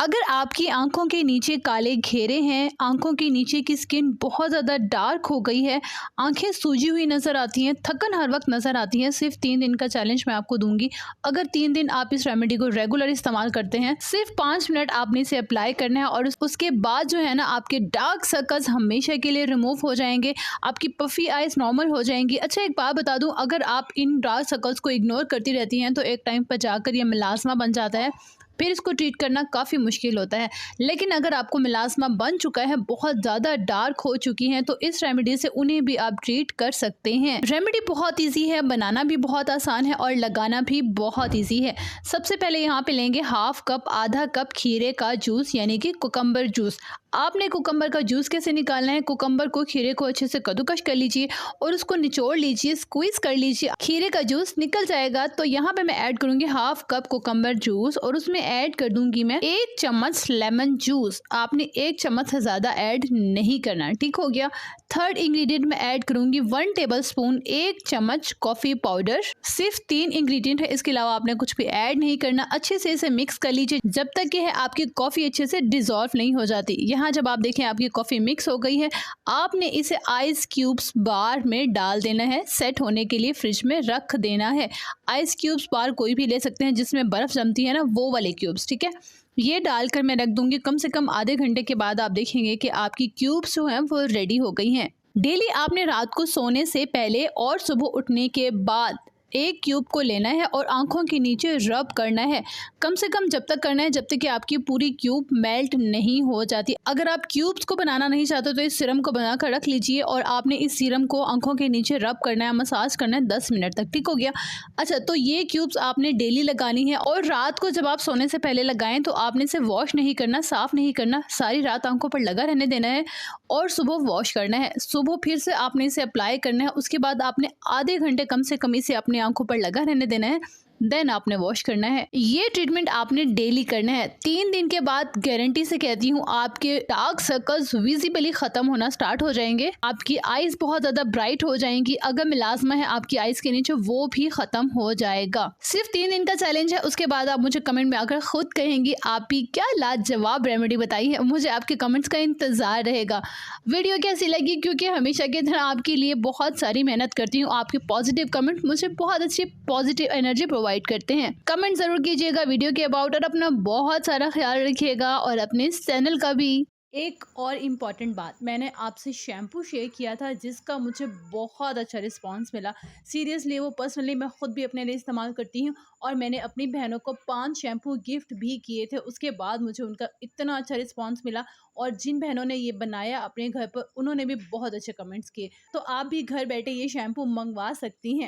अगर आपकी आंखों के नीचे काले घेरे हैं, आंखों के नीचे की स्किन बहुत ज़्यादा डार्क हो गई है, आंखें सूजी हुई नज़र आती हैं, थकन हर वक्त नज़र आती है, सिर्फ 3 दिन का चैलेंज मैं आपको दूंगी। अगर 3 दिन आप इस रेमेडी को रेगुलर इस्तेमाल करते हैं, सिर्फ 5 मिनट आपने इसे अप्लाई करना है और उसके बाद जो है ना, आपके डार्क सर्कल्स हमेशा के लिए रिमूव हो जाएंगे, आपकी पफी आइज नॉर्मल हो जाएंगी। अच्छा, एक बात बता दूं, अगर आप इन डार्क सर्कल्स को इग्नोर करती रहती हैं तो एक टाइम पर जाकर ये मिलास्मा बन जाता है, फिर इसको ट्रीट करना काफ़ी मुश्किल होता है। लेकिन अगर आपको मिलास्मा बन चुका है, बहुत ज़्यादा डार्क हो चुकी हैं, तो इस रेमेडी से उन्हें भी आप ट्रीट कर सकते हैं। रेमेडी बहुत इजी है, बनाना भी बहुत आसान है और लगाना भी बहुत इजी है। सबसे पहले यहाँ पे लेंगे हाफ कप, आधा कप खीरे का जूस यानी कि कुकम्बर जूस। आपने कुकम्बर का जूस कैसे निकालना है, कुकम्बर को, खीरे को अच्छे से कद्दूकश कर लीजिए और उसको निचोड़ लीजिए, स्क्वीज कर लीजिए, खीरे का जूस निकल जाएगा। तो यहाँ पे मैं ऐड करूंगी हाफ कप कुकम्बर जूस और उसमें ऐड कर दूंगी मैं 1 चम्मच लेमन जूस। आपने 1 चम्मच से ज्यादा ऐड नहीं करना, ठीक हो गया। थर्ड इंग्रेडिएंट में ऐड करूंगी 1 टेबलस्पून 1 चम्मच कॉफी पाउडर। सिर्फ 3 इंग्रेडिएंट है, इसके अलावा आपने कुछ भी ऐड नहीं करना। अच्छे से इसे मिक्स कर लीजिए जब तक कि आपकी कॉफी अच्छे से डिजोल्व नहीं हो जाती। यहाँ जब आप देखें आपकी कॉफी मिक्स हो गई है, आपने इसे आइस क्यूब्स बार में डाल देना है, सेट होने के लिए फ्रिज में रख देना है। आइस क्यूब्स बार कोई भी ले सकते हैं जिसमें बर्फ जमती है ना, वो वाले क्यूब्स, ठीक है। ये डालकर मैं रख दूंगी। कम से कम आधे घंटे के बाद आप देखेंगे कि आपकी क्यूब्स जो हैं वो रेडी हो गई हैं। डेली आपने रात को सोने से पहले और सुबह उठने के बाद 1 क्यूब को लेना है और आंखों के नीचे रब करना है। कम से कम जब तक करना है जब तक कि आपकी पूरी क्यूब मेल्ट नहीं हो जाती। अगर आप क्यूब्स को बनाना नहीं चाहते तो इस सीरम को बनाकर रख लीजिए और आपने इस सीरम को आंखों के नीचे रब करना है, मसाज करना है 10 मिनट तक, ठीक हो गया। अच्छा, तो ये क्यूब्स आपने डेली लगानी है और रात को जब आप सोने से पहले लगाएं तो आपने इसे वॉश नहीं करना, साफ नहीं करना, सारी रात आंखों पर लगा रहने देना है और सुबह वॉश करना है। सुबह फिर से आपने इसे अप्लाई करना है, उसके बाद आपने आधे घंटे कम से कम इसे अपने आंखों पर लगा रहने देना है, देन आपने वॉश करना है। ये ट्रीटमेंट आपने डेली करना है। 3 दिन के बाद गारंटी से कहती हूँ आपके डार्क सर्कल्स विजिबली खत्म होना स्टार्ट हो जाएंगे, आपकी आईज बहुत ज्यादा ब्राइट हो जाएंगी। अगर मिलास्मा है आपकी आईज के नीचे वो भी खत्म हो जाएगा। सिर्फ 3 दिन का चैलेंज है, उसके बाद आप मुझे कमेंट में आकर खुद कहेंगी आपकी क्या लाजवाब रेमेडी बताई है। मुझे आपके कमेंट्स का इंतजार रहेगा। वीडियो कैसी लगी, क्योंकि हमेशा की तरह आपके लिए बहुत सारी मेहनत करती हूँ। आपके पॉजिटिव कमेंट मुझे बहुत अच्छी पॉजिटिव एनर्जी प्रोवाइड करते हैं। कमेंट जरूर कीजिएगा वीडियो के अबाउट और अपना बहुत सारा ख्याल रखिएगा और अपने इस चैनल का भी। एक और इम्पॉर्टेंट बात, मैंने आपसे शैम्पू शेयर किया था जिसका मुझे बहुत अच्छा रिस्पांस मिला। सीरियसली वो पर्सनली मैं खुद भी अपने लिए इस्तेमाल करती हूँ और मैंने अपनी बहनों को 5 शैम्पू गिफ्ट भी किए थे। उसके बाद मुझे उनका इतना अच्छा रिस्पांस मिला और जिन बहनों ने ये बनाया अपने घर पर उन्होंने भी बहुत अच्छे कमेंट्स किए। तो आप भी घर बैठे ये शैम्पू मंगवा सकती हैं।